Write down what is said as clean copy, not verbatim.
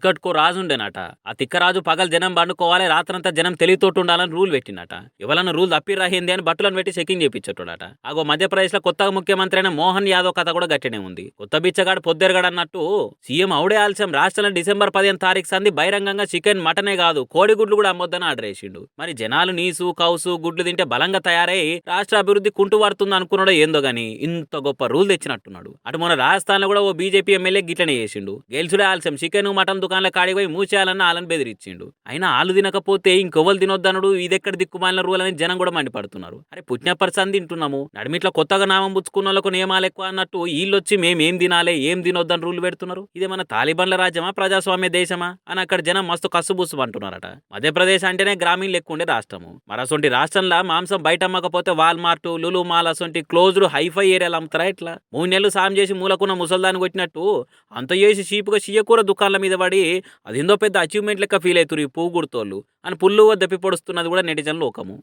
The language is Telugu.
ఎనకట్కో రాజు ఉండేనట. ఆ తిక్కరాజు పగలు జనం పండుకోవాలి, రాత్రంతా జనం తెలివితోటి ఉండాలని రూల్ పెట్టినట. ఎవరన్నా రూల్ తప్పిరాహింది అని బట్టులను పెట్టి చెకింగ్ చేపించటోడట. అగో మధ్యప్రదేశ్ లో కొత్తగా ముఖ్యమంత్రి అయిన మోహన్ యాదవ్ కథ కూడా గట్టినే ఉంది. కొత్త బిచ్చగాడు పొద్దెరగాడు అన్నట్టు సీఎం అవుడే ఆలస్యం రాష్ట్రంలో డిసెంబర్ 15 సంది బహిరంగంగా చికెన్ మటనే కాదు కోడిగుడ్లు కూడా అమ్మొద్దని ఆర్డర్ వేసిండు. మరి జనాలు నీసు కౌసు గుడ్లు తింటే బలంగా తయారై రాష్ట్ర అభివృద్ధి కుంటు పడుతుంది అనుకున్నాడో ఏందో గాని ఇంత గొప్ప రూల్ తెచ్చినట్టున్నాడు. అటు మన రాజస్థాన్ లో కూడా ఓ బీజేపీ ఎమ్మెల్యే గిట్లనే చేసిండు. గెలుచుడే ఆలస్యం చికెన్ మటన్ దుకాణాల కాడికి పోయి మూసేయాలన్న ఆలను బెదిరించిండు. అయినా ఆలు తినకపోతే ఇంకొవలు తినొద్దనుడు ఇదెక్కడ దిక్కుమాలిన రూల్ అని జనం కూడా మండిపడుతున్నారు. అరే పుట్టినప్పటి సంది తింటున్నాము, నడిమిట్ల కొత్తగా నామం పుచ్చుకున్న వాళ్ళకు నియమాలు ఎక్కువ అన్నట్టు వీళ్ళొచ్చి మేమేం తినాలి ఏం తినొద్దని రూల్ పెడుతున్నారు. ఇదే మన తాలిబాన్ల రాజ్యమా ప్రజాస్వామ్య దేశమా అని అక్కడ జనం మస్తు కసుబుసు అంటున్నారట. మధ్యప్రదేశ్ అంటేనే గ్రామీణ లెక్కుండే రాష్ట్రము. మరసొంటి రాష్ట్రంలో మాంసం బయట అమ్మకపోతే వాల్మార్ట్ లులు మాల్ అసొంటి క్లోజ్డ్ హైఫై ఏరియాలు అమ్ముతారా ఇట్లా? 3 నెలలు సాయం చేసి మూలకున్న ముసల్దాన్ని కొట్టినట్టు అంత చేసి చీపుగా చీయకూర దుకాణాల మీద పడి అదేందో పెద్ద అచీవ్మెంట్ లెక్క ఫీల్ అవుతారు ఈ పువ్వు గుర్తోళ్ళు అని పుల్లు దప్పి పొడుస్తున్నది కూడా నెటిజన్ లోకము.